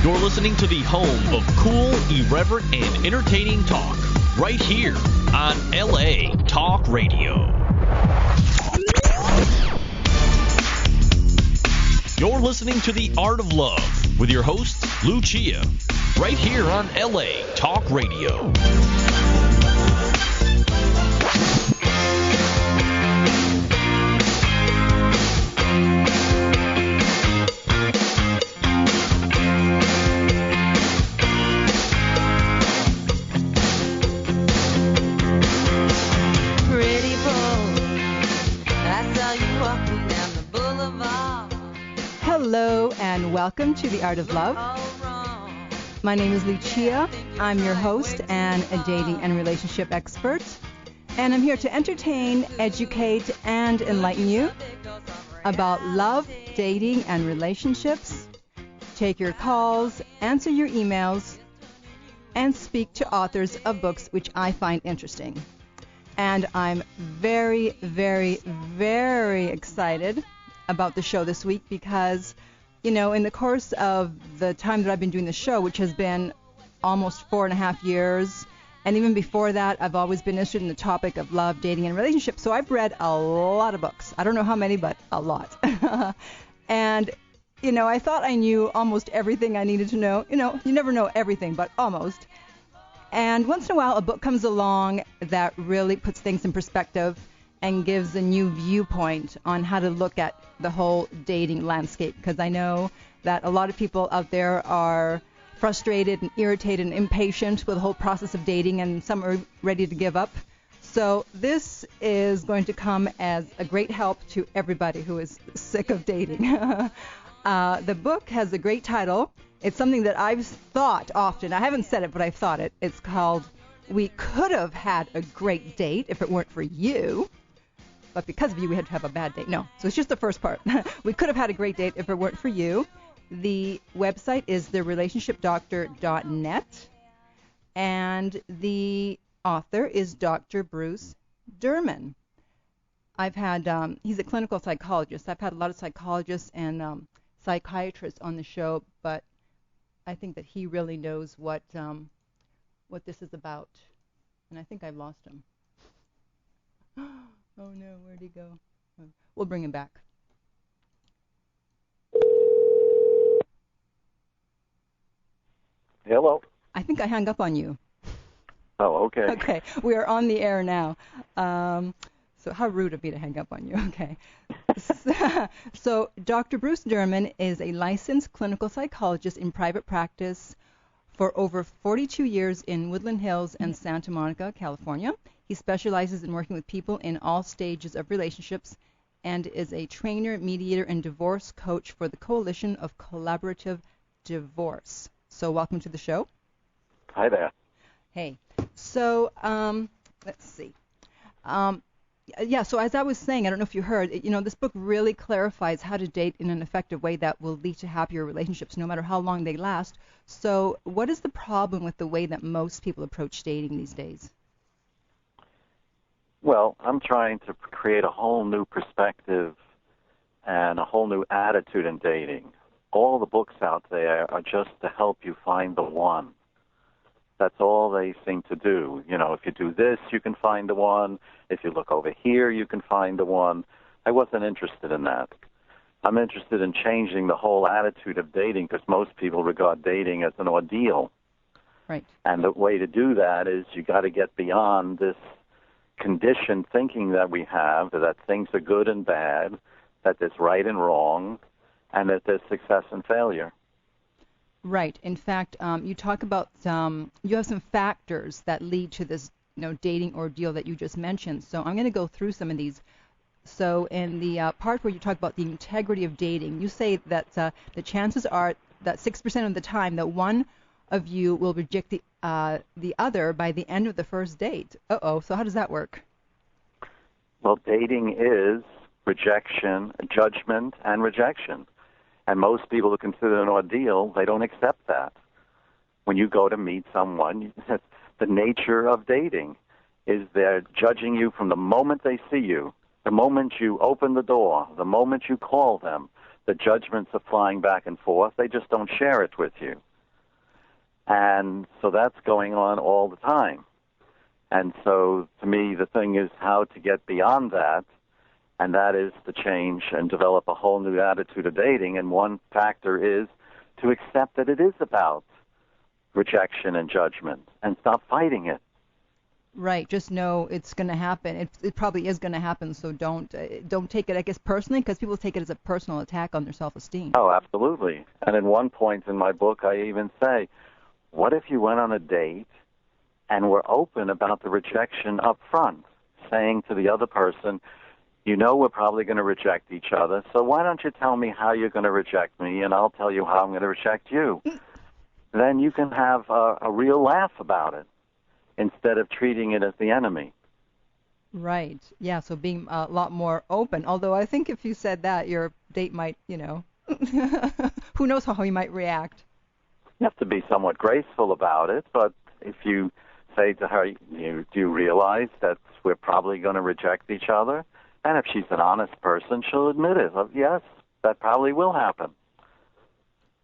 You're listening to the home of cool, irreverent, and entertaining talk, right here on LA Talk Radio. You're listening to The Art of Love with your host, Lucia, right here on LA Talk Radio. Hello and welcome to The Art of Love. My name is Lucia. I'm your host and a dating and relationship expert. And I'm here to entertain, educate, and enlighten you about love, dating, and relationships, take your calls, answer your emails, and speak to authors of books which I find interesting. And I'm very, very, very excited about the show this week because, you know, in the course of the time that I've been doing the show, which has been almost 4.5 years, and even before that, I've always been interested in the topic of love, dating, and relationships. So I've read a lot of books. I don't know how many, but a lot. And, you know, I thought I knew almost everything I needed to know. You know, you never know everything, but almost. And once in a while, a book comes along that really puts things in perspective and gives a new viewpoint on how to look at the whole dating landscape, because I know that a lot of people out there are frustrated and irritated and impatient with the whole process of dating, and some are ready to give up. So this is going to come as a great help to everybody who is sick of dating. The book has a great title. It's something that I've thought often. I haven't said it, but I've thought it. It's called We Could Have Had a Great Date If It Weren't for You. But because of you, we had to have a bad date. No, so it's just the first part. We could have had a great date if it weren't for you. The website is therelationshipdoctor.net, and the author is Dr. Bruce Derman. I've had, he's a clinical psychologist. I've had a lot of psychologists and psychiatrists on the show, but I think that he really knows what this is about. And I think I've lost him. Oh no, where'd he go? We'll bring him back. Hello. I think I hung up on you. Oh, okay. Okay, we are on the air now. So how rude of me to hang up on you. Okay. So Dr. Bruce Derman is a licensed clinical psychologist in private practice for over 42 years in Woodland Hills and Santa Monica, California. He specializes in working with people in all stages of relationships and is a trainer, mediator, and divorce coach for the Coalition of Collaborative Divorce. So welcome to the show. Hi there. Hey. So let's see. Yeah, so as I was saying, I don't know if you heard, you know, this book really clarifies how to date in an effective way that will lead to happier relationships no matter how long they last. So what is the problem with the way that most people approach dating these days? Well, I'm trying to create a whole new perspective and a whole new attitude in dating. All the books out there are just to help you find the one. That's all they seem to do. You know, if you do this, you can find the one. If you look over here, you can find the one. I wasn't interested in that. I'm interested in changing the whole attitude of dating because most people regard dating as an ordeal. Right. And the way to do that is you got to get beyond this conditioned thinking that we have, that things are good and bad, that there's right and wrong, and that there's success and failure. Right. In fact, you talk about you have some factors that lead to this, you know, dating ordeal that you just mentioned. So I'm going to go through some of these. So in the part where you talk about the integrity of dating, you say that the chances are that 6% of the time that one of you will reject the other by the end of the first date. Uh-oh. So how does that work? Well, dating is rejection, judgment, and rejection. And most people who consider it an ordeal, they don't accept that. When you go to meet someone, the nature of dating is they're judging you from the moment they see you, the moment you open the door, the moment you call them. The judgments are flying back and forth. They just don't share it with you. And so that's going on all the time. And so to me, the thing is how to get beyond that, and that is to change and develop a whole new attitude of dating. And one factor is to accept that it is about rejection and judgment and stop fighting it. Right. Just know it's going to happen. It probably is going to happen. So don't take it, I guess, personally, because people take it as a personal attack on their self-esteem. Oh, absolutely. And at one point in my book, I even say, what if you went on a date and were open about the rejection up front, saying to the other person, you know we're probably going to reject each other, so why don't you tell me how you're going to reject me, and I'll tell you how I'm going to reject you. Then you can have a real laugh about it instead of treating it as the enemy. Right. Yeah, so being a lot more open. Although I think if you said that, your date might, who knows how he might react. You have to be somewhat graceful about it, but if you say to her, do you realize that we're probably going to reject each other? And if she's an honest person, she'll admit it. Yes, that probably will happen.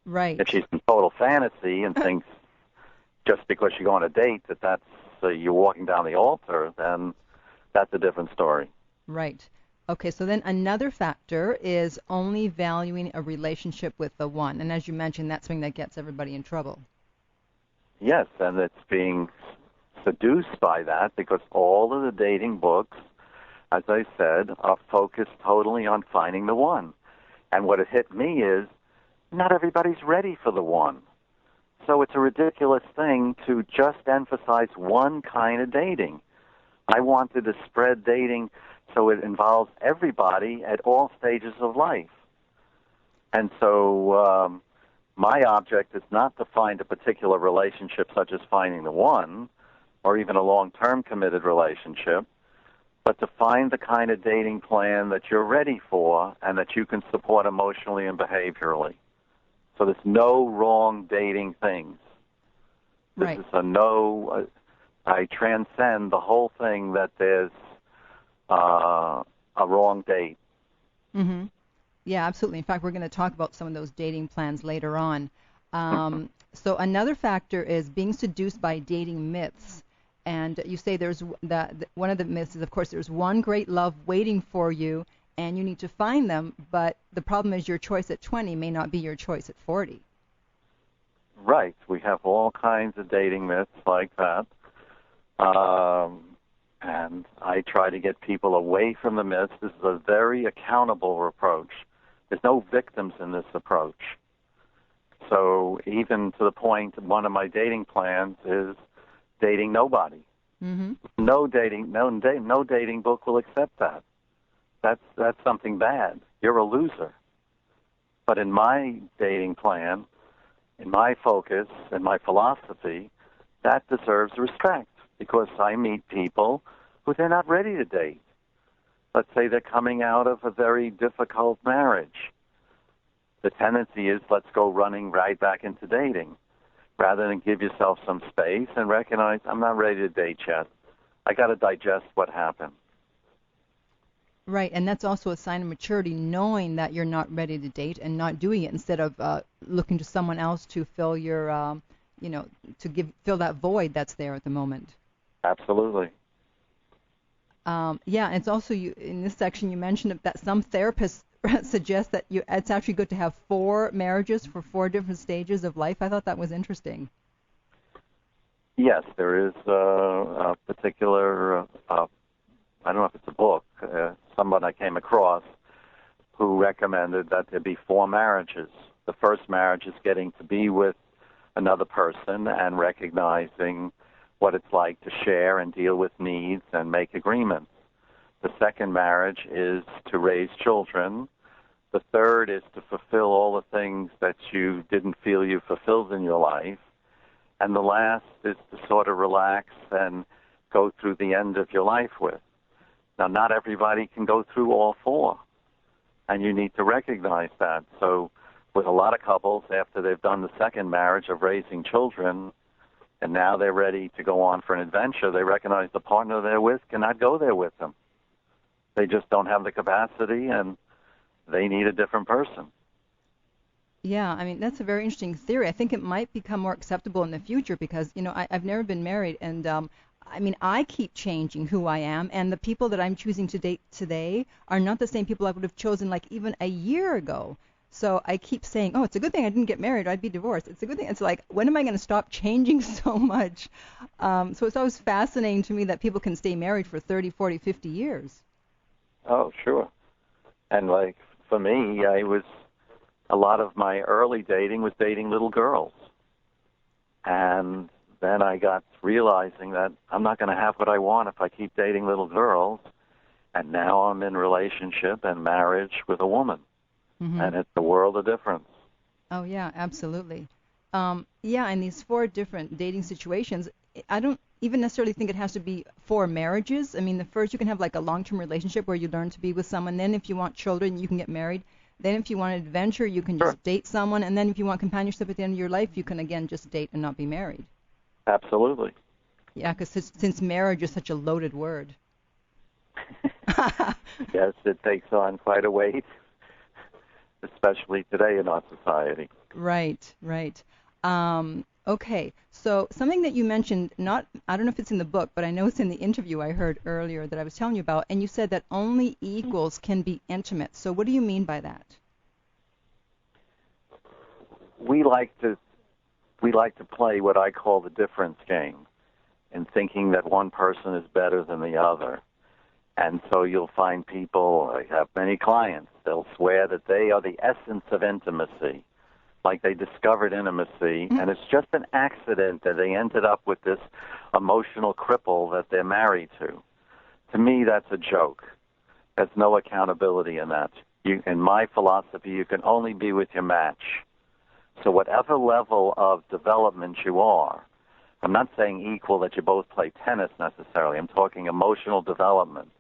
Right. If she's in total fantasy and thinks just because you go on a date that's you're walking down the altar, then that's a different story. Right. Okay, so then another factor is only valuing a relationship with the one. And as you mentioned, that's something that gets everybody in trouble. Yes, and it's being seduced by that because all of the dating books, as I said, are focused totally on finding the one. And what it hit me is not everybody's ready for the one. So it's a ridiculous thing to just emphasize one kind of dating. I wanted to spread dating so it involves everybody at all stages of life. And so my object is not to find a particular relationship such as finding the one or even a long-term committed relationship, but to find the kind of dating plan that you're ready for and that you can support emotionally and behaviorally. So there's no wrong dating things. This Right. is I transcend the whole thing that there's a wrong date. Mm-hmm. Yeah, absolutely. In fact, we're going to talk about some of those dating plans later on. So another factor is being seduced by dating myths. And you say one of the myths is, of course, there's one great love waiting for you, and you need to find them, but the problem is your choice at 20 may not be your choice at 40. Right. We have all kinds of dating myths like that. And I try to get people away from the myths. This is a very accountable approach. There's no victims in this approach. So even to the point, one of my dating plans is dating nobody. Mm-hmm. No dating book will accept that. That's something bad. You're a loser. But in my dating plan, in my focus, in my philosophy, that deserves respect because I meet people who they're not ready to date. Let's say they're coming out of a very difficult marriage. The tendency is let's go running right back into dating rather than give yourself some space and recognize I'm not ready to date yet. I got to digest what happened. Right, and that's also a sign of maturity, knowing that you're not ready to date and not doing it instead of looking to someone else to fill your, fill that void that's there at the moment. Absolutely. Yeah, and it's also in this section you mentioned that some therapists suggest that it's actually good to have 4 marriages for 4 different stages of life. I thought that was interesting. Yes, there is a particular, I don't know if it's a book, someone I came across who recommended that there be 4 marriages. The first marriage is getting to be with another person and recognizing what it's like to share and deal with needs and make agreements. The second marriage is to raise children. The third is to fulfill all the things that you didn't feel you fulfilled in your life. And the last is to sort of relax and go through the end of your life with. Now, not everybody can go through all 4, and you need to recognize that. So with a lot of couples, after they've done the second marriage of raising children, and now they're ready to go on for an adventure, they recognize the partner they're with cannot go there with them. They just don't have the capacity, and they need a different person. Yeah, I mean, that's a very interesting theory. I think it might become more acceptable in the future because, I've never been married, and I mean, I keep changing who I am, and the people that I'm choosing to date today are not the same people I would have chosen like even a year ago. So I keep saying, oh, it's a good thing I didn't get married, or I'd be divorced. It's a good thing. It's like, when am I going to stop changing so much? So it's always fascinating to me that people can stay married for 30, 40, 50 years. Oh, sure. And like for me, a lot of my early dating was dating little girls. And then I got realizing that I'm not going to have what I want if I keep dating little girls. And now I'm in relationship and marriage with a woman. Mm-hmm. And it's a world of difference. Oh, yeah, absolutely. Yeah, in these 4 different dating situations, I don't even necessarily think it has to be 4 marriages. I mean, the first, you can have like a long-term relationship where you learn to be with someone. Then if you want children, you can get married. Then if you want adventure, you can just date someone. And then if you want companionship at the end of your life, you can, again, just date and not be married. Absolutely. Yeah, because since marriage is such a loaded word. Yes, it takes on quite a weight, especially today in our society. Right, right. Okay, so something that you mentioned, I don't know if it's in the book, but I know it's in the interview I heard earlier that I was telling you about, and you said that only equals can be intimate. So what do you mean by that? We like to play what I call the difference game, in thinking that one person is better than the other. And so you'll find people, I have many clients, they'll swear that they are the essence of intimacy, like they discovered intimacy, and it's just an accident that they ended up with this emotional cripple that they're married to. To me, that's a joke. There's no accountability in that. In my philosophy, you can only be with your match. So whatever level of development you are, I'm not saying equal that you both play tennis necessarily. I'm talking emotional development.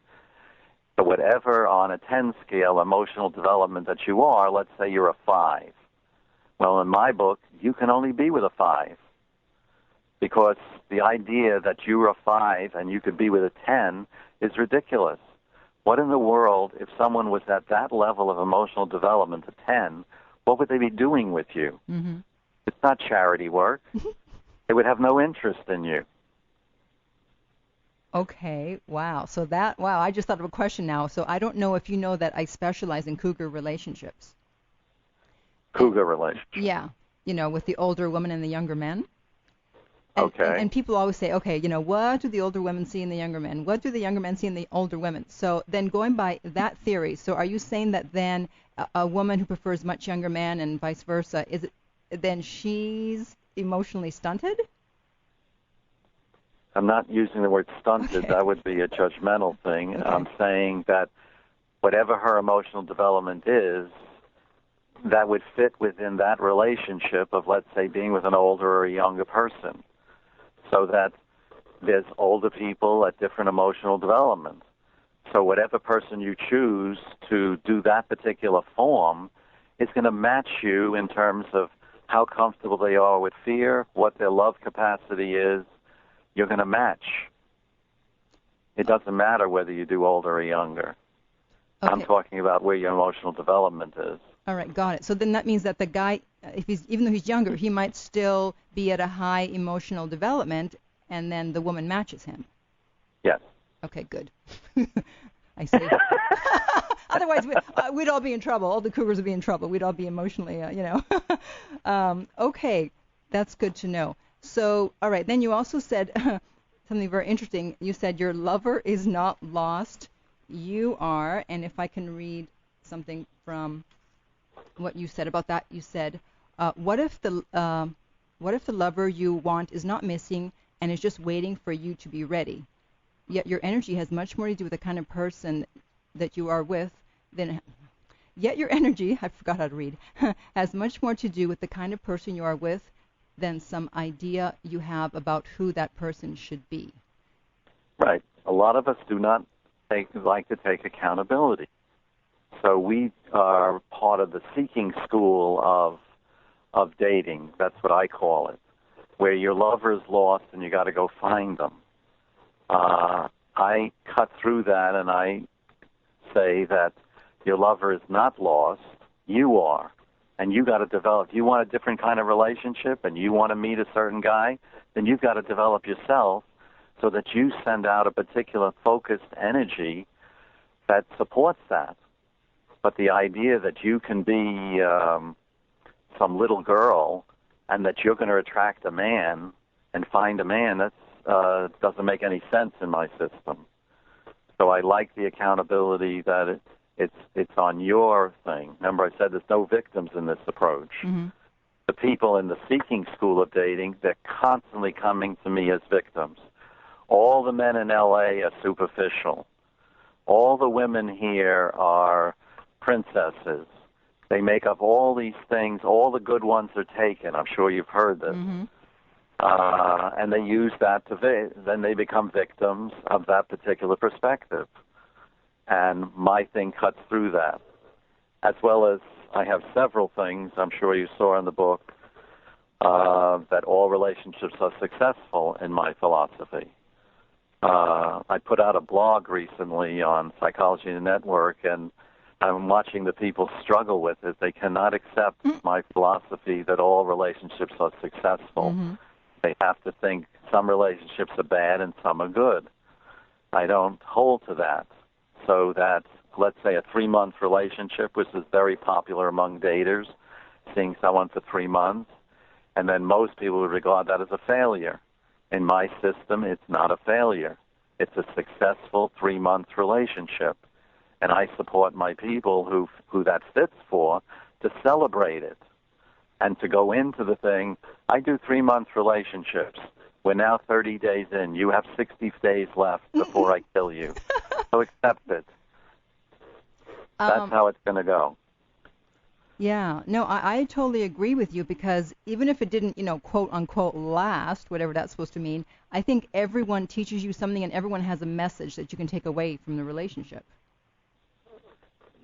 So whatever on a 10 scale emotional development that you are, let's say you're a 5. Well, in my book, you can only be with a 5 because the idea that you're a 5 and you could be with a 10 is ridiculous. What in the world, if someone was at that level of emotional development, a 10, what would they be doing with you? Mm-hmm. It's not charity work. They would have no interest in you. Okay, wow. Wow, I just thought of a question now. So I don't know if you know that I specialize in cougar relationships. Cougar relationships. Yeah, with the older women and the younger men. Okay. And people always say, okay, what do the older women see in the younger men? What do the younger men see in the older women? So then going by that theory, so are you saying that then a woman who prefers much younger men and vice versa, then she's emotionally stunted? I'm not using the word stunted. Okay. That would be a judgmental thing. Okay. I'm saying that whatever her emotional development is, that would fit within that relationship of, let's say, being with an older or a younger person. So that there's older people at different emotional development. So whatever person you choose to do that particular form is going to match you in terms of how comfortable they are with fear, what their love capacity is. You're going to match. It doesn't matter whether you do older or younger. Okay. I'm talking about where your emotional development is. All right, got it. So then that means that the guy, even though he's younger, he might still be at a high emotional development, and then the woman matches him. Yes. Okay, good. I see. Otherwise, we'd all be in trouble. All the cougars would be in trouble. We'd all be emotionally, Okay, that's good to know. So, all right, then you also said something very interesting. You said your lover is not lost. You are, and if I can read something from what you said about that, you said, what if the lover you want is not missing and is just waiting for you to be ready? Yet your energy has much more to do with the kind of person that you are with than. Yet your energy, I forgot how to read, has much more to do with the kind of person you are with than some idea you have about who that person should be. Right. A lot of us do not like to take accountability. So we are part of the seeking school of dating. That's what I call it, where your lover is lost and you got to go find them. I cut through that and I say that your lover is not lost. You are. And you got to develop. If you want a different kind of relationship and you want to meet a certain guy, then you've got to develop yourself so that you send out a particular focused energy that supports that. But the idea that you can be some little girl and that you're going to attract a man and find a man, that doesn't make any sense in my system. So I like the accountability that it's on your thing. Remember, I said there's no victims in this approach. Mm-hmm. The people in the seeking school of dating, they're constantly coming to me as victims. All the men in L.A. are superficial. All the women here are princesses. They make up all these things. All the good ones are taken. I'm sure you've heard this. Mm-hmm. And they use that then they become victims of that particular perspective. And my thing cuts through that. As well as I have several things, I'm sure you saw in the book, that all relationships are successful in my philosophy. I put out a blog recently on Psychology Network, and I'm watching the people struggle with it. They cannot accept my philosophy that all relationships are successful. Mm-hmm. They have to think some relationships are bad and some are good. I don't hold to that. So that, let's say, a 3-month relationship, which is very popular among daters, seeing someone for 3 months, and then most people would regard that as a failure. In my system, it's not a failure. It's a successful 3-month relationship. And I support my people who that fits for to celebrate it and to go into the thing. I do 3-month relationships. We're now 30 days in. You have 60 days left before I kill you. So accept it. That's how it's going to go. Yeah, no, I totally agree with you, because even if it didn't, quote unquote last, whatever that's supposed to mean, I think everyone teaches you something and everyone has a message that you can take away from the relationship.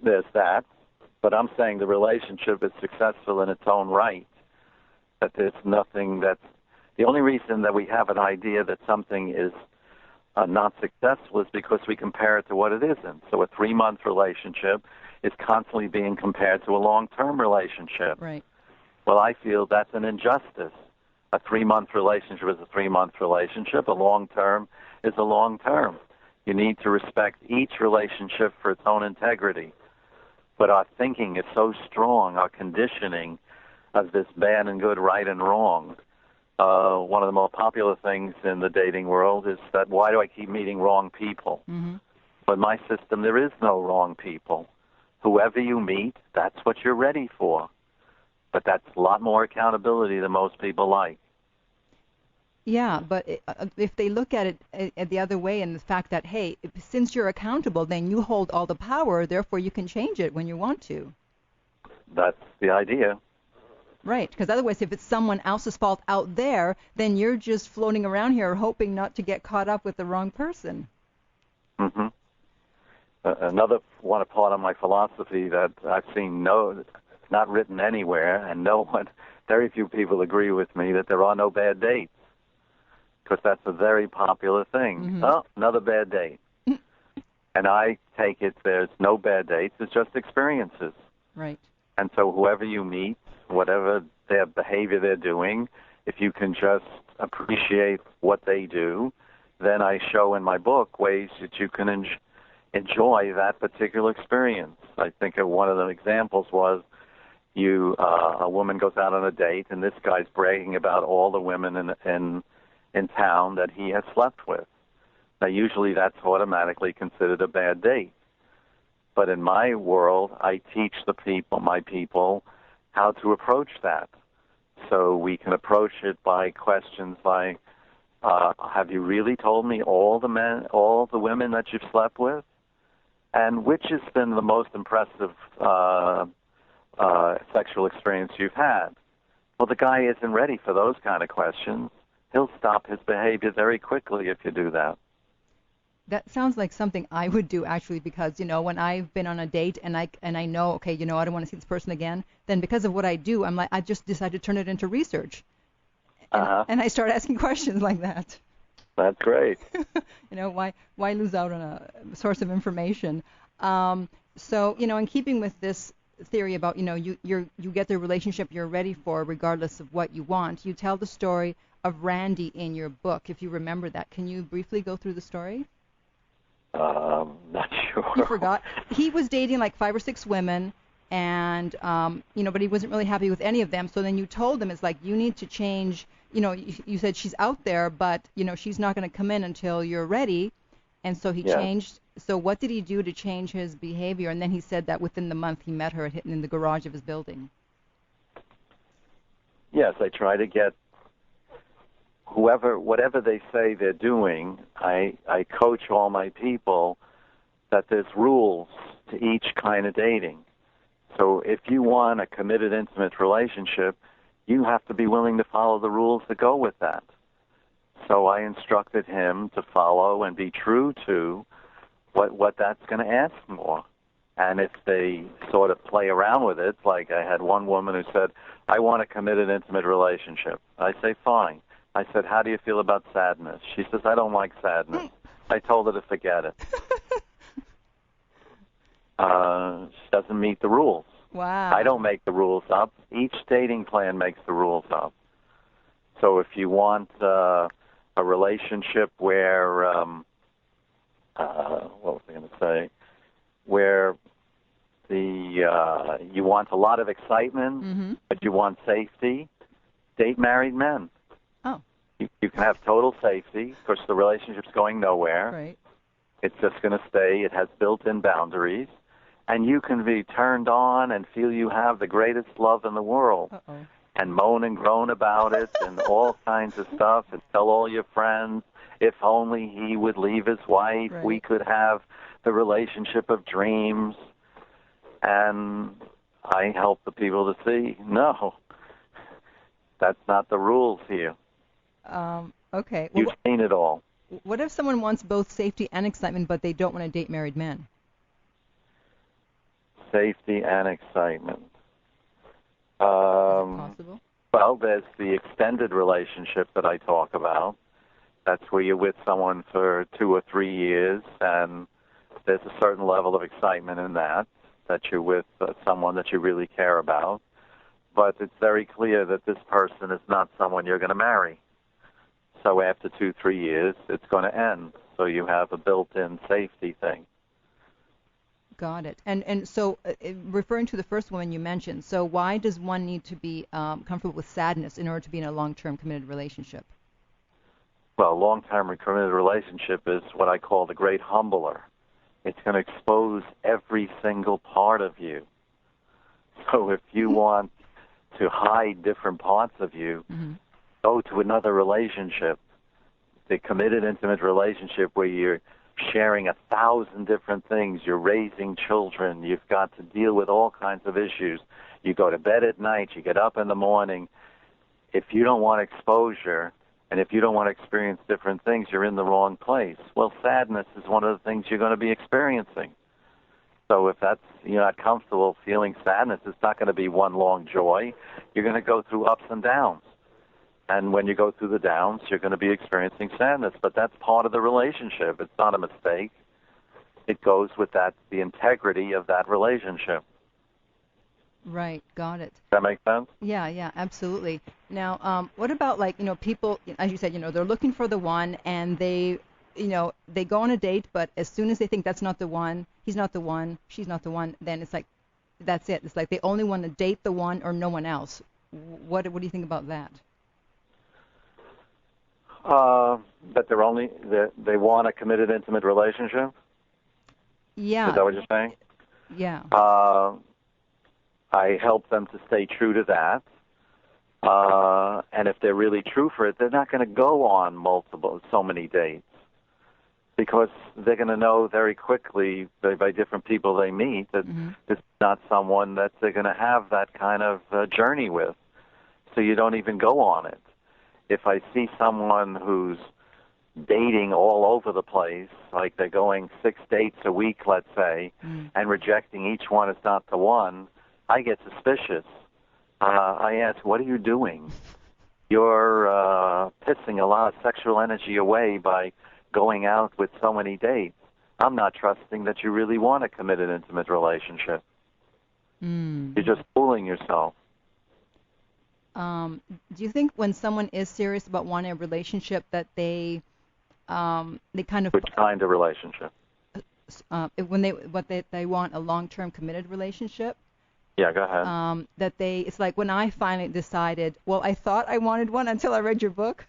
There's that, but I'm saying the relationship is successful in its own right, that there's nothing that's, the only reason that we have an idea that something is not successful is because we compare it to what it isn't. So a 3-month relationship is constantly being compared to a long-term relationship. Right. Well, I feel that's an injustice. A 3-month relationship is a 3-month relationship. A long-term is a long-term. You need to respect each relationship for its own integrity. But our thinking is so strong, our conditioning of this bad and good, right and wrong. One of the more popular things in the dating world is that, why do I keep meeting wrong people? Mm-hmm. But in my system, there is no wrong people. Whoever you meet, that's what you're ready for. But that's a lot more accountability than most people like. Yeah, but if they look at it the other way, and the fact that, hey, since you're accountable, then you hold all the power, therefore you can change it when you want to. That's the idea. Right, because otherwise if it's someone else's fault out there, then you're just floating around here hoping not to get caught up with the wrong person. Mm-hmm. Another one part of my philosophy that I've seen not written anywhere, and very few people agree with me, that there are no bad dates. Because that's a very popular thing. Mm-hmm. Oh, another bad date. And I take it there's no bad dates, it's just experiences. Right. And so whoever you meet, whatever their behavior they're doing, if you can just appreciate what they do, then I show in my book ways that you can enjoy that particular experience. I think one of the examples was a woman goes out on a date, and this guy's bragging about all the women in town that he has slept with. Now, usually that's automatically considered a bad date. But in my world, I teach my people, how to approach that. So we can approach it by questions like, have you really told me all the women that you've slept with? And which has been the most impressive sexual experience you've had? Well, the guy isn't ready for those kind of questions. He'll stop his behavior very quickly if you do that. That sounds like something I would do, actually, because, when I've been on a date and I know, okay, I don't want to see this person again, then because of what I do, I just decide to turn it into research. And I start asking questions like that. That's great. Why lose out on a source of information? So, in keeping with this theory about, you get the relationship you're ready for regardless of what you want. You tell the story of Randy in your book, if you remember that. Can you briefly go through the story? Not sure. You forgot. He was dating like 5 or 6 women, and but he wasn't really happy with any of them. So then you told him, it's like, you need to change. You said she's out there, but she's not going to come in until you're ready. And so he changed. So what did he do to change his behavior? And then he said that within the month he met her in the garage of his building. Yes, I try to get whatever they say they're doing. I coach all my people that there's rules to each kind of dating. So if you want a committed, intimate relationship, you have to be willing to follow the rules that go with that. So I instructed him to follow and be true to what that's going to ask for. And if they sort of play around with it, like I had one woman who said, I want a committed, intimate relationship. I say, fine. I said, how do you feel about sadness? She says, I don't like sadness. I told her to forget it. She doesn't meet the rules. Wow. I don't make the rules up. Each dating plan makes the rules up. So if you want a relationship where, what was I going to say, where you want a lot of excitement, but you want safety, date married men. Oh. You can have total safety. Of course, the relationship's going nowhere. Right. It's just going to stay. It has built-in boundaries. And you can be turned on and feel you have the greatest love in the world. Uh-oh. And moan and groan about it and all kinds of stuff and tell all your friends, if only he would leave his wife, right, we could have the relationship of dreams. And I help the people to see, no, that's not the rules here. Okay. You've seen it all. What if someone wants both safety and excitement, but they don't want to date married men? Safety and excitement. Possible? Well, there's the extended relationship that I talk about. That's where you're with someone for 2 or 3 years, and there's a certain level of excitement in that you're with someone that you really care about. But it's very clear that this person is not someone you're going to marry. So after 2, 3 years, it's going to end. So you have a built-in safety thing. Got it. And so, referring to the first woman you mentioned, so why does one need to be comfortable with sadness in order to be in a long-term committed relationship? Well, a long-term committed relationship is what I call the great humbler. It's going to expose every single part of you. So if you want to hide different parts of you, go to another relationship, the committed, intimate relationship where you're sharing 1,000 different things. You're raising children. You've got to deal with all kinds of issues. You go to bed at night. You get up in the morning. If you don't want exposure and if you don't want to experience different things, you're in the wrong place. Well, sadness is one of the things you're going to be experiencing. So if you're not comfortable feeling sadness, it's not going to be one long joy. You're going to go through ups and downs. And when you go through the downs, you're going to be experiencing sadness. But that's part of the relationship. It's not a mistake. It goes with the integrity of that relationship. Right, got it. Does that make sense? Yeah, absolutely. Now, what about people, as you said, they're looking for the one, and they go on a date, but as soon as they think that's not the one, he's not the one, she's not the one, then it's like, that's it. It's like they only want to date the one or no one else. What do you think about that? That they want a committed, intimate relationship? Yeah. Is that what you're saying? Yeah. I help them to stay true to that. And if they're really true for it, they're not going to go on so many dates, because they're going to know very quickly by different people they meet that this is not someone that they're going to have that kind of journey with. So you don't even go on it. If I see someone who's dating all over the place, like they're going 6 dates a week, let's say, and rejecting each one as not the one, I get suspicious. I ask, what are you doing? You're pissing a lot of sexual energy away by going out with so many dates. I'm not trusting that you really want a committed, intimate relationship. You're just fooling yourself. Do you think when someone is serious about wanting a relationship that they kind of Which kind of relationship? when they want a long-term committed relationship? Yeah, go ahead. It's like when I finally decided, well, I thought I wanted one until I read your book.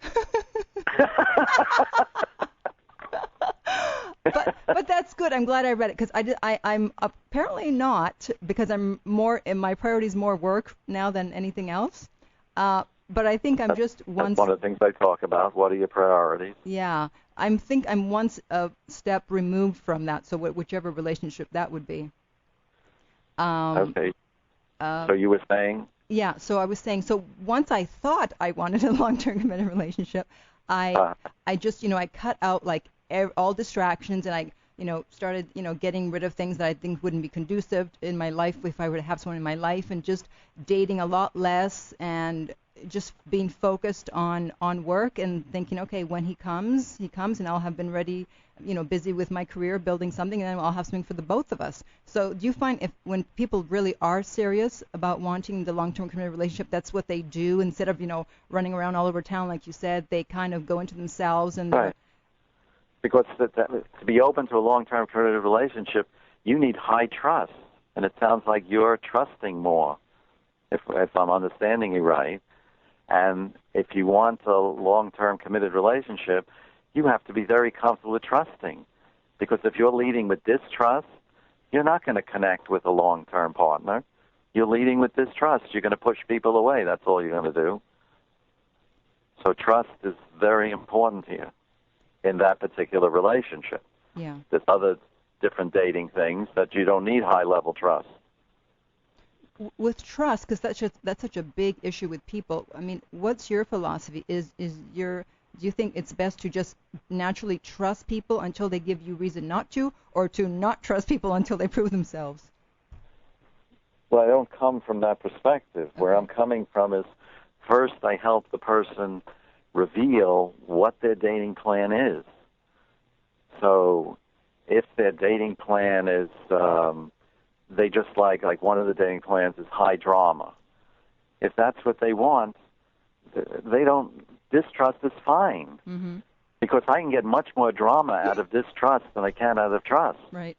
But that's good. I'm glad I read it because I'm apparently not, because I'm more in my priorities more work now than anything else. But I think I'm just That's one of the things I talk about. What are your priorities? Yeah, I'm one step removed from that. So whichever relationship that would be. Okay. So you were saying? Yeah. So I was saying. So once I thought I wanted a long-term committed relationship, I just I cut out like all distractions, and I started getting rid of things that I think wouldn't be conducive in my life if I were to have someone in my life, and just dating a lot less and just being focused on work and thinking, okay, when he comes and I'll have been ready, busy with my career, building something, and then I'll have something for the both of us. So do you find when people really are serious about wanting the long-term committed relationship, that's what they do instead of, running around all over town, like you said, they kind of go into themselves and right. Because to be open to a long-term committed relationship, you need high trust, and it sounds like you're trusting more, if I'm understanding you right. And if you want a long-term committed relationship, you have to be very comfortable with trusting. Because if you're leading with distrust, you're not going to connect with a long-term partner. You're leading with distrust. You're going to push people away. That's all you're going to do. So trust is very important here in that particular relationship. Yeah. There's other different dating things that you don't need high-level trust. With trust, because that's such a big issue with people. I mean, what's your philosophy? Do you think it's best to just naturally trust people until they give you reason not to, or to not trust people until they prove themselves? Well, I don't come from that perspective. Okay. Where I'm coming from is, first I help the person reveal what their dating plan is. So if their dating plan is they just like one of the dating plans is high drama. If that's what they want, distrust is fine. Mm-hmm. Because I can get much more drama out of distrust than I can out of trust. Right.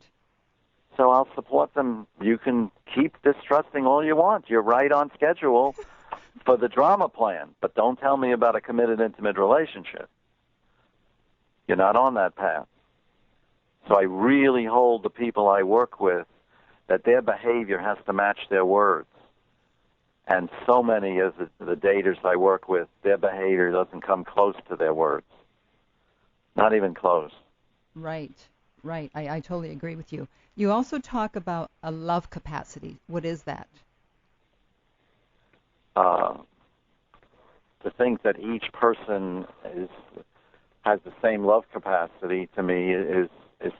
So I'll support them. You can keep distrusting all you want. You're right on schedule for the drama plan, but don't tell me about a committed, intimate relationship. You're not on that path. So I really hold the people I work with that their behavior has to match their words. And so many of the daters I work with, their behavior doesn't come close to their words. Not even close. Right. I totally agree with you. You also talk about a love capacity. What is that? To think that each person has the same love capacity, to me, is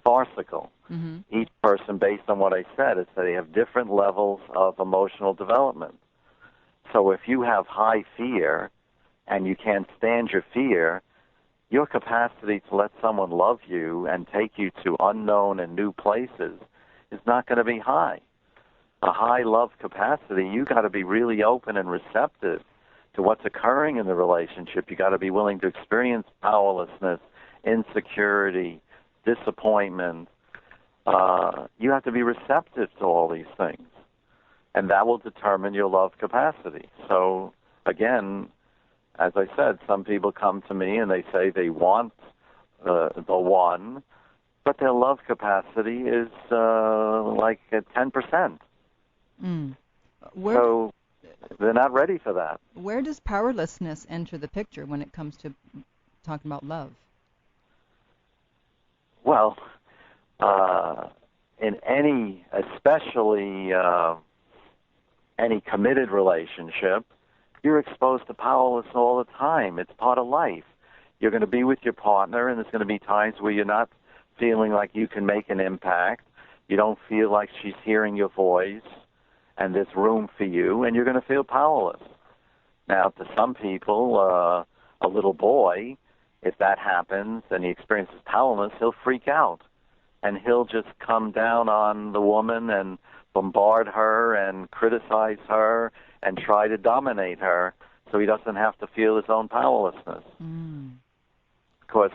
farcical. Mm-hmm. Each person, based on what I said, is that they have different levels of emotional development. So if you have high fear and you can't stand your fear, your capacity to let someone love you and take you to unknown and new places is not going to be high. A high love capacity, you got to be really open and receptive to what's occurring in the relationship. You got to be willing to experience powerlessness, insecurity, disappointment. You have to be receptive to all these things, and that will determine your love capacity. So, again, as I said, some people come to me and they say they want the one, but their love capacity is like at 10%. So they're not ready for that. Where does powerlessness enter the picture when it comes to talking about love? Well, in any, especially any committed relationship, you're exposed to powerlessness all the time. It's part of life. You're going to be with your partner, and there's going to be times where you're not feeling like you can make an impact. You don't feel like she's hearing your voice, and there's room for you, and you're going to feel powerless. Now, to some people, a little boy, if that happens and he experiences powerlessness, he'll freak out, and he'll just come down on the woman and bombard her and criticize her and try to dominate her so he doesn't have to feel his own powerlessness. Of course,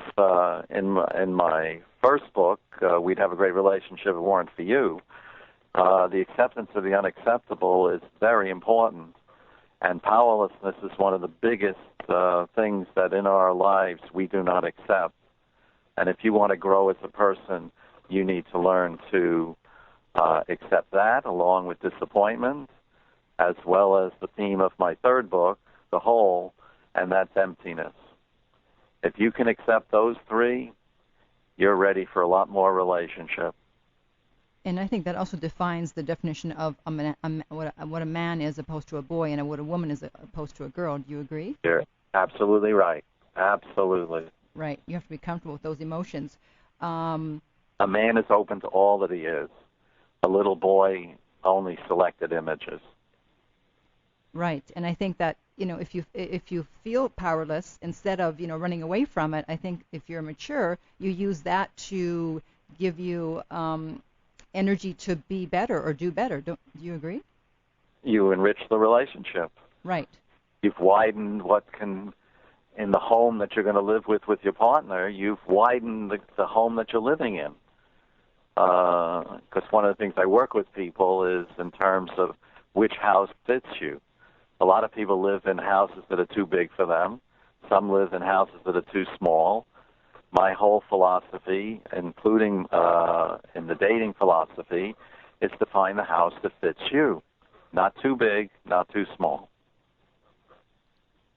in my first book, We'd Have a Great Relationship If It Weren't For You, the acceptance of the unacceptable is very important. And powerlessness is one of the biggest things that in our lives we do not accept. And if you want to grow as a person, you need to learn to accept that along with disappointment, as well as the theme of my third book, The Whole, and that's emptiness. If you can accept those three, you're ready for a lot more relationship. And I think that also defines the definition of what a man is opposed to a boy and what a woman is opposed to a girl. Do you agree? You're absolutely right. Absolutely. Right. You have to be comfortable with those emotions. A man is open to all that he is. A little boy only selected images. Right. And I think that, if you feel powerless, instead of, running away from it, I think if you're mature, you use that to give you energy to be better or do better. Do you agree? You enrich the relationship. Right. You've widened what can, in the home that you're going to live with your partner, you've widened the home that you're living in. Because one of the things I work with people is in terms of which house fits you. A lot of people live in houses that are too big for them. Some live in houses that are too small. My whole philosophy, including in the dating philosophy, is to find the house that fits you. Not too big, not too small.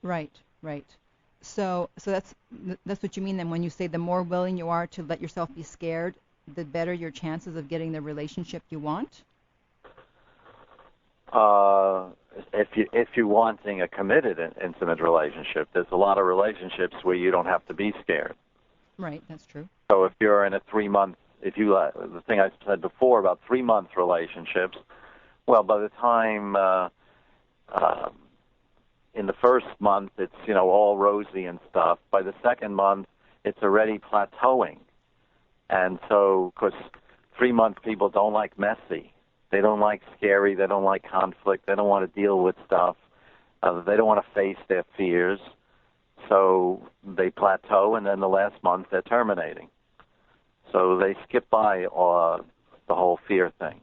Right, right. So that's what you mean then when you say the more willing you are to let yourself be scared, the better your chances of getting the relationship you want? If you're wanting a committed intimate relationship, there's a lot of relationships where you don't have to be scared. Right, that's true. So if you're in a 3-month, the thing I said before about 3-month relationships, well, by the time in the first month it's all rosy and stuff. By the second month, it's already plateauing, and so because 3-month people don't like messy. They don't like scary. They don't like conflict. They don't want to deal with stuff. They don't want to face their fears. So they plateau, and then the last month they're terminating. So they skip by the whole fear thing.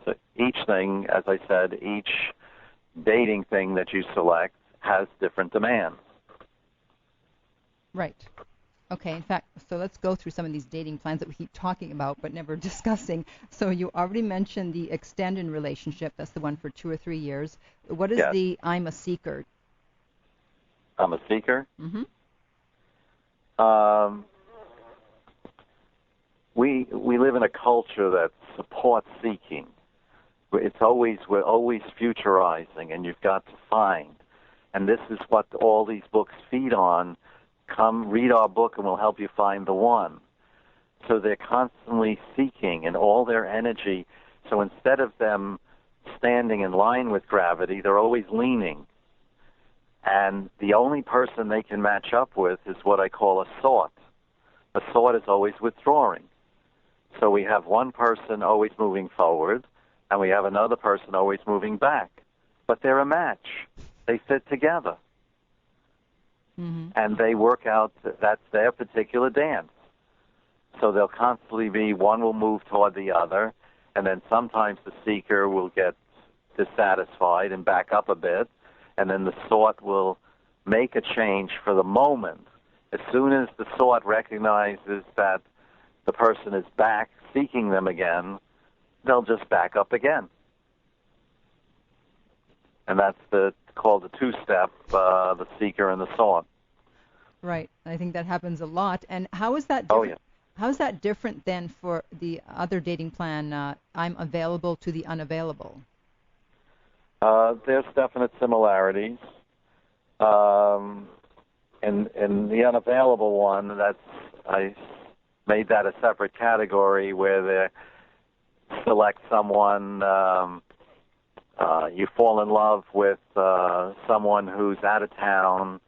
So each thing, as I said, each dating thing that you select has different demands. Right. Okay, in fact, so let's go through some of these dating plans that we keep talking about but never discussing. So you already mentioned the extended relationship. That's the one for 2 or 3 years. What is the I'm a seeker? I'm a seeker? Mm-hmm. We live in a culture that supports seeking. We're always futurizing, and you've got to find. And this is what all these books feed on. Come read our book and we'll help you find the one. So they're constantly seeking and all their energy. So instead of them standing in line with gravity, they're always leaning. And the only person they can match up with is what I call a sort. A sort is always withdrawing. So we have one person always moving forward, and we have another person always moving back. But they're a match. They fit together. Mm-hmm. And they work out, that's their particular dance. So they'll constantly be, one will move toward the other, and then sometimes the seeker will get dissatisfied and back up a bit, and then the sort will make a change for the moment. As soon as the sort recognizes that the person is back seeking them again, they'll just back up again. And that's called the two-step, the seeker and the sort. Right. I think that happens a lot. And how is that different? How is that different than for the other dating plan, I'm available to the unavailable? There's definite similarities. In the unavailable one, I made that a separate category where they select someone, you fall in love with someone who's out of town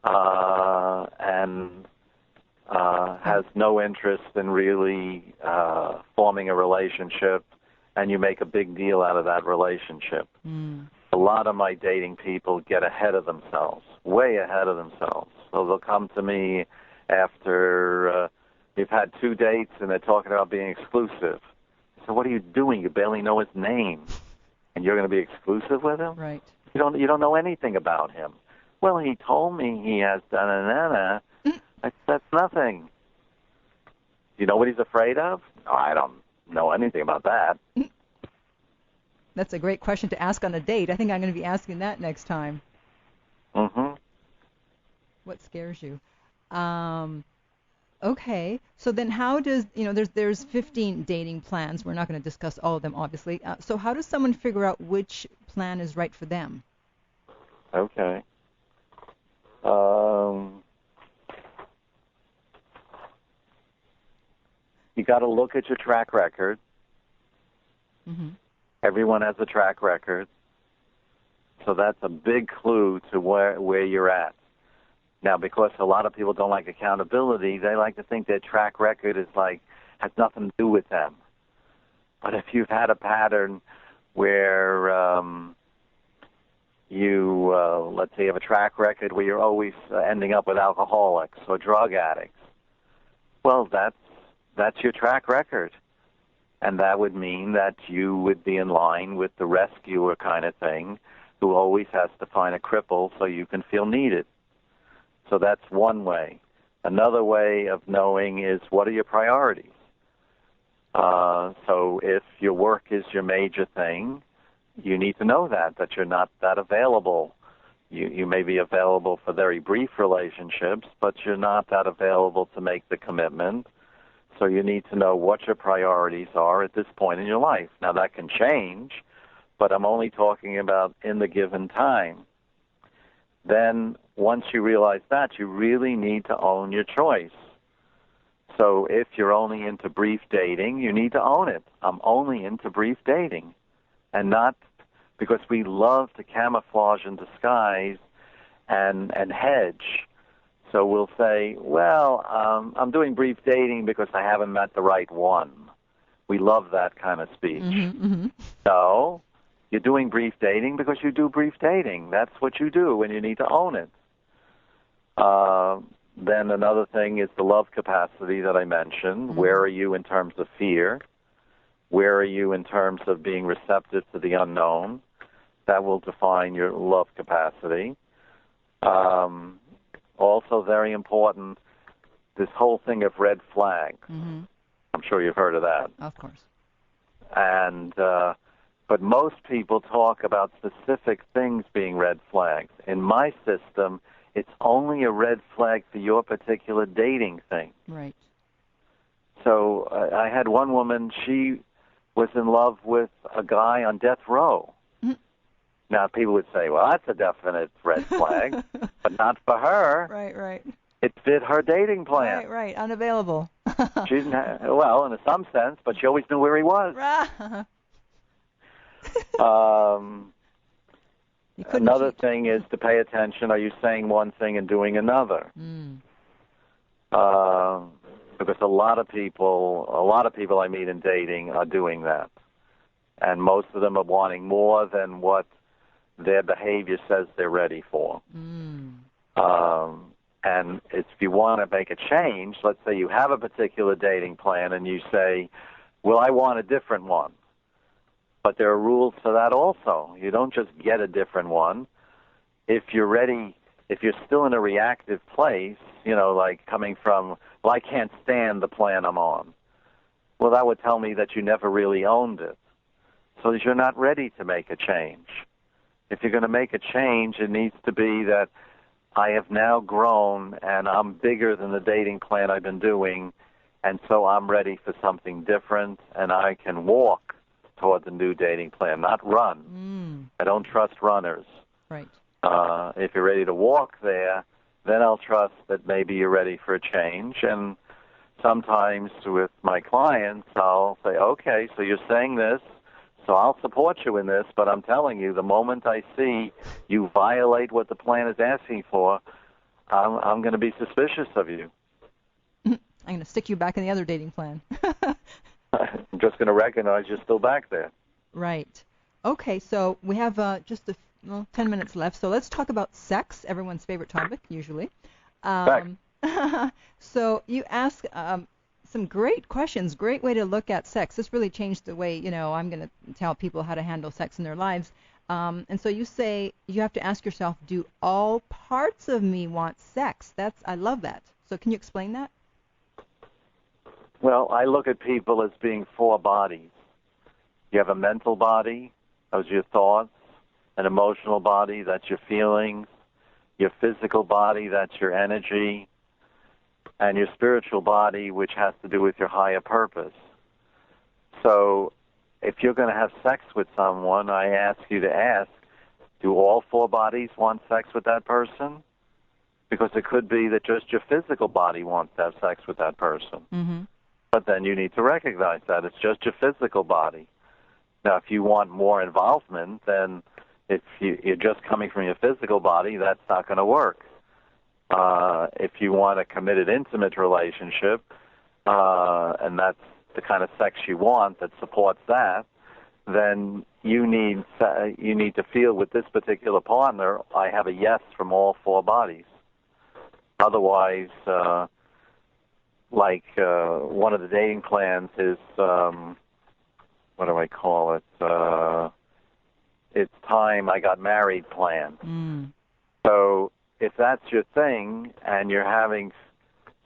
and has no interest in really forming a relationship, and you make a big deal out of that relationship. A lot of my dating people get ahead of themselves, way ahead of themselves. So they'll come to me after you've had 2 dates and they're talking about being exclusive. So what are you doing? You barely know his name, and you're going to be exclusive with him? Right. You don't know anything about him. Well, he told me he has da-na-na-na. That's nothing. You know what he's afraid of? Oh, I don't know anything about that. That's a great question to ask on a date. I think I'm going to be asking that next time. Mm-hmm. What scares you? Okay. So then how does, there's 15 dating plans. We're not going to discuss all of them, obviously. So how does someone figure out which plan is right for them? Okay. You got to look at your track record. Mm-hmm. Everyone has a track record. So that's a big clue to where you're at. Now, because a lot of people don't like accountability, they like to think their track record has nothing to do with them. But if you've had a pattern where let's say you have a track record where you're always ending up with alcoholics or drug addicts, well, that's your track record. And that would mean that you would be in line with the rescuer kind of thing who always has to find a cripple so you can feel needed. So that's one way. Another way of knowing is what are your priorities. So if your work is your major thing, you need to know that you're not that available. You may be available for very brief relationships, but you're not that available to make the commitment. So you need to know what your priorities are at this point in your life. Now, that can change, but I'm only talking about in the given time. Then, once you realize that, you really need to own your choice. So if you're only into brief dating, you need to own it. I'm only into brief dating. And not because we love to camouflage and disguise and hedge. So we'll say, well, I'm doing brief dating because I haven't met the right one. We love that kind of speech. Mm-hmm, mm-hmm. No, you're doing brief dating because you do brief dating. That's what you do, and you need to own it. Then another thing is the love capacity that I mentioned. Mm-hmm. Where are you in terms of fear? Where are you in terms of being receptive to the unknown? That will define your love capacity. Also very important, this whole thing of red flags. Mm-hmm. I'm sure you've heard of that. Of course. And but most people talk about specific things being red flags. In my system, it's only a red flag for your particular dating thing. Right. So I had one woman, she was in love with a guy on death row. Mm-hmm. Now, people would say, well, that's a definite red flag, but not for her. Right, right. It fit her dating plan. Right, right. Unavailable. She didn't well, in some sense, but she always knew where he was. Another thing is to pay attention. Are you saying one thing and doing another? Mm. Because a lot of people I meet in dating are doing that, and most of them are wanting more than what their behavior says they're ready for. Mm. And if you want to make a change, let's say you have a particular dating plan and you say, well, I want a different one. But there are rules for that also. You don't just get a different one. If you're ready, if you're still in a reactive place, like coming from, well, I can't stand the plan I'm on. Well, that would tell me that you never really owned it. So that you're not ready to make a change. If you're going to make a change, it needs to be that I have now grown and I'm bigger than the dating plan I've been doing, and so I'm ready for something different, and I can walk towards a new dating plan, not run. Mm. I don't trust runners. Right. If you're ready to walk there, then I'll trust that maybe you're ready for a change. And sometimes with my clients, I'll say, okay, so you're saying this, so I'll support you in this, but I'm telling you, the moment I see you violate what the plan is asking for, I'm going to be suspicious of you. I'm going to stick you back in the other dating plan. I'm just going to recognize you're still back there. Right. Okay, so we have just 10 minutes left. So let's talk about sex, everyone's favorite topic, usually. So you ask some great questions, great way to look at sex. This really changed the way, I'm going to tell people how to handle sex in their lives. And so you say you have to ask yourself, do all parts of me want sex? I love that. So can you explain that? Well, I look at people as being four bodies. You have a mental body, those are your thoughts, an emotional body, that's your feelings, your physical body, that's your energy, and your spiritual body, which has to do with your higher purpose. So if you're going to have sex with someone, I ask you to ask, do all four bodies want sex with that person? Because it could be that just your physical body wants to have sex with that person. Mm-hmm. But then you need to recognize that it's just your physical body. Now, if you want more involvement, then if you're just coming from your physical body, that's not going to work. If you want a committed, intimate relationship, and that's the kind of sex you want that supports that, then you need to feel with this particular partner, I have a yes from all four bodies. Otherwise, one of the dating plans is, what do I call it? It's time I got married plan. Mm. So if that's your thing and you're having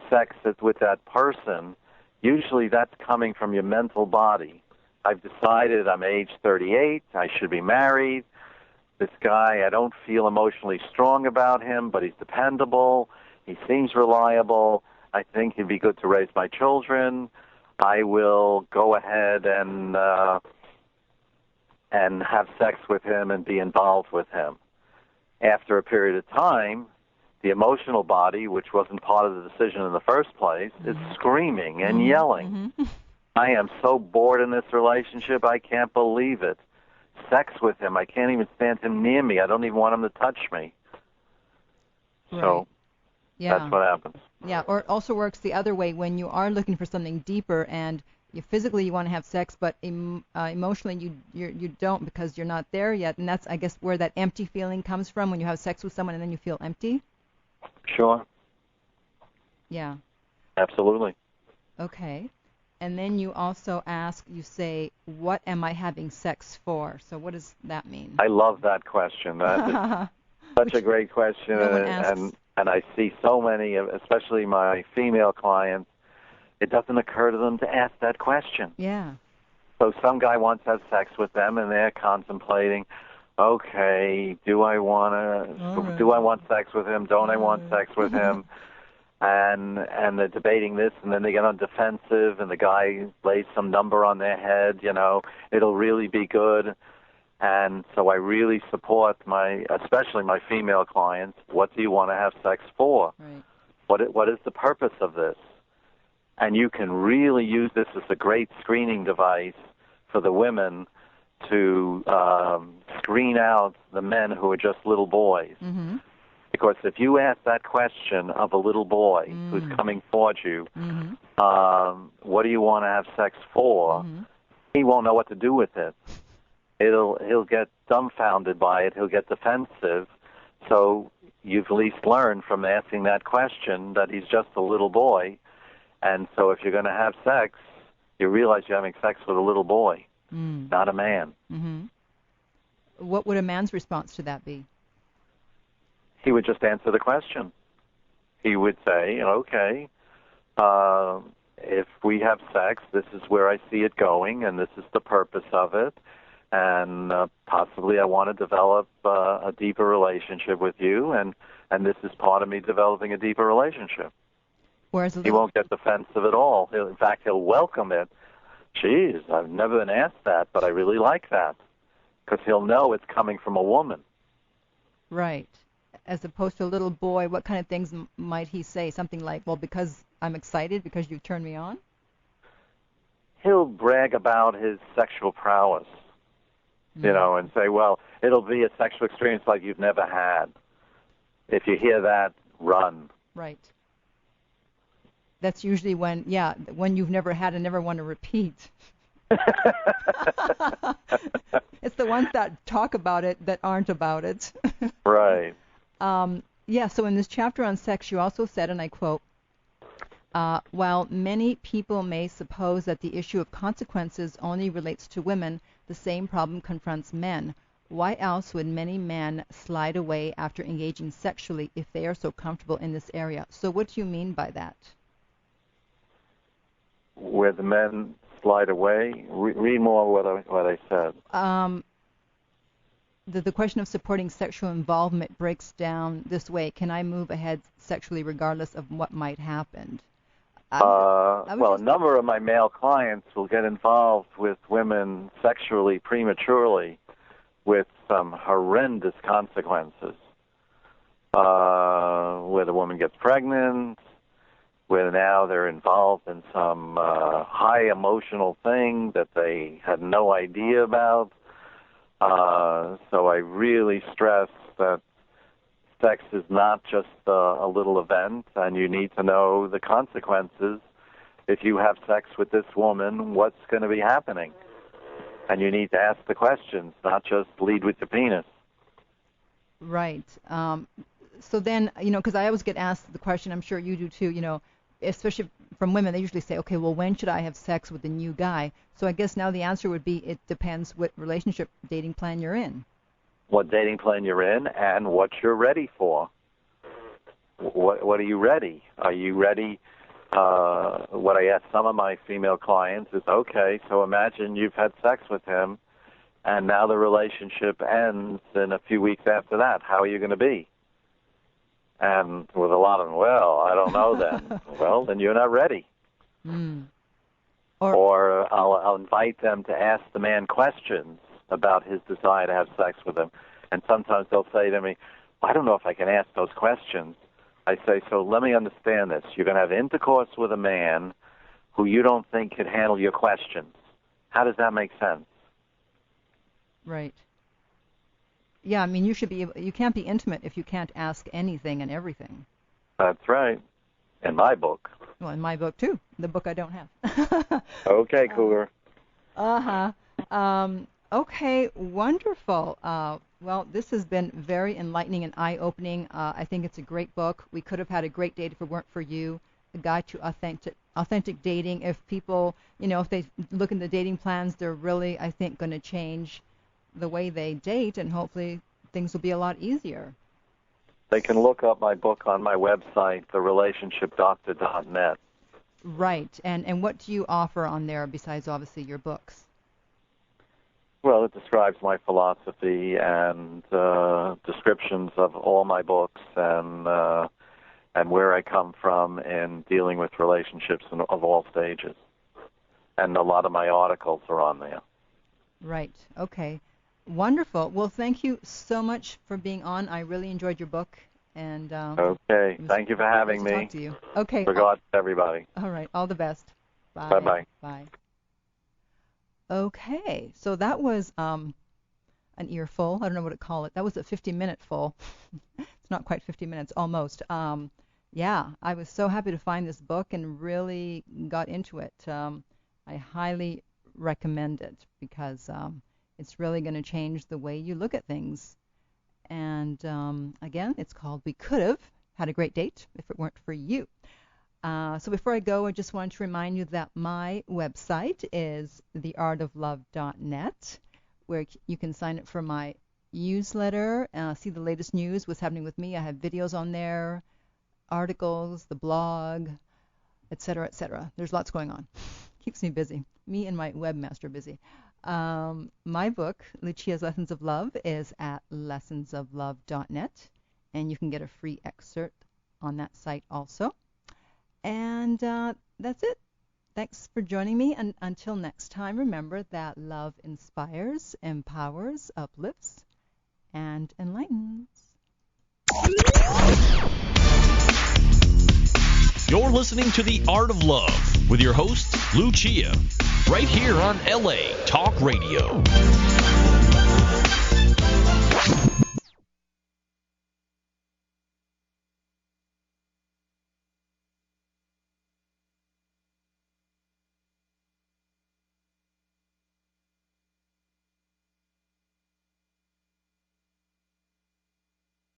sex with that person, usually that's coming from your mental body. I've decided I'm age 38, I should be married. This guy, I don't feel emotionally strong about him, but he's dependable. He seems reliable. I think he'd be good to raise my children. I will go ahead and have sex with him and be involved with him. After a period of time, the emotional body, which wasn't part of the decision in the first place, is screaming and yelling. Mm-hmm. I am so bored in this relationship, I can't believe it. Sex with him, I can't even stand him near me. I don't even want him to touch me. Right. So Yeah. that's what happens. Yeah, or it also works the other way when you are looking for something deeper and physically you want to have sex, but emotionally you don't because you're not there yet, and that's, I guess, where that empty feeling comes from when you have sex with someone and then you feel empty. Sure. Yeah. Absolutely. Okay. And then you also you say, what am I having sex for? So what does that mean? I love that question. That is such a great question, no one asks. and I see so many, especially my female clients, it doesn't occur to them to ask that question. Yeah. So some guy wants to have sex with them, and they're contemplating, okay, do I want sex with him? Don't I want sex with him? And they're debating this, and then they get on defensive, and the guy lays some number on their head, it'll really be good. And so I really support especially my female clients. What do you want to have sex for? Right. What is the purpose of this? And you can really use this as a great screening device for the women to screen out the men who are just little boys. Mm-hmm. Because if you ask that question of a little boy who's coming towards you, what do you want to have sex for? He won't know what to do with it. He'll get dumbfounded by it. He'll get defensive. So you've at least learned from asking that question that he's just a little boy. And so if you're going to have sex, you realize you're having sex with a little boy, not a man. Mm-hmm. What would a man's response to that be? He would just answer the question. He would say, okay, if we have sex, this is where I see it going, and this is the purpose of it, and possibly I want to develop a deeper relationship with you, and this is part of me developing a deeper relationship. He won't get defensive at all. In fact, he'll welcome it. Geez, I've never been asked that, but I really like that, because he'll know it's coming from a woman. Right. As opposed to a little boy, what kind of things might he say? Something like, well, because I'm excited, because you turned me on? He'll brag about his sexual prowess, and say, well, it'll be a sexual experience like you've never had. If you hear that, run. Right. that's usually when you've never had and never want to repeat. It's the ones that talk about it that aren't about it. Right. So in this chapter on sex, you also said, and I quote, while many people may suppose that the issue of consequences only relates to women, the same problem confronts men. Why else would many men slide away after engaging sexually if they are so comfortable in this area? So what do you mean by that? Where the men slide away? Read more what I said. The question of supporting sexual involvement breaks down this way. Can I move ahead sexually regardless of what might happen? A number of my male clients will get involved with women sexually prematurely with some horrendous consequences, where the woman gets pregnant, where now they're involved in some high emotional thing that they had no idea about. So I really stress that sex is not just a little event, and you need to know the consequences. If you have sex with this woman, what's going to be happening? And you need to ask the questions, not just lead with your penis. Right. So then, because I always get asked the question, I'm sure you do too, especially from women, they usually say, okay, well, when should I have sex with a new guy? So I guess now the answer would be it depends what relationship dating plan you're in. What dating plan you're in and what you're ready for. What are you ready? Are you ready? What I ask some of my female clients is, okay, so imagine you've had sex with him, and now the relationship ends in a few weeks after that. How are you going to be? And with a lot of them, well, I don't know then. Well, then you're not ready. Or I'll invite them to ask the man questions about his desire to have sex with him. And sometimes they'll say to me, I don't know if I can ask those questions. I say, so let me understand this. You're going to have intercourse with a man who you don't think could handle your questions. How does that make sense? Right. Yeah, I mean, you can't be intimate if you can't ask anything and everything. That's right. In my book. Well, in my book, too. The book I don't have. Okay, Cougar. Okay, wonderful. Well, this has been very enlightening and eye-opening. I think it's a great book. We could have had a great date if it weren't for you. A guide to authentic dating. If people, if they look in the dating plans, they're really, I think, going to change the way they date, and hopefully things will be a lot easier. They can look up my book on my website, therelationshipdoctor.net. Right. And what do you offer on there besides, obviously, your books? Well, it describes my philosophy and descriptions of all my books and where I come from in dealing with relationships of all stages. And a lot of my articles are on there. Right. Okay. Wonderful. Well, thank you so much for being on. I really enjoyed your book. And okay. Thank you for having me. Talk to you. Okay. Regards to everybody. All right. All the best. Bye. Bye-bye. Bye. Okay. So that was an earful. I don't know what to call it. That was a 50-minute full. It's not quite 50 minutes, almost. Yeah, I was so happy to find this book and really got into it. I highly recommend it because it's really going to change the way you look at things. And again, it's called We Could Have Had a Great Date If It Weren't for You. So before I go, I just want to remind you that my website is theartoflove.net, where you can sign up for my newsletter, see the latest news, what's happening with me. I have videos on there, articles, the blog, etc., etc. There's lots going on. Keeps me busy. Me and my webmaster busy. My book, Lucia's Lessons of Love, is at lessonsoflove.net, and you can get a free excerpt on that site also. And that's it. Thanks for joining me. And until next time, remember that love inspires, empowers, uplifts, and enlightens. You're listening to The Art of Love with your host, Lucia, right here on LA Talk Radio.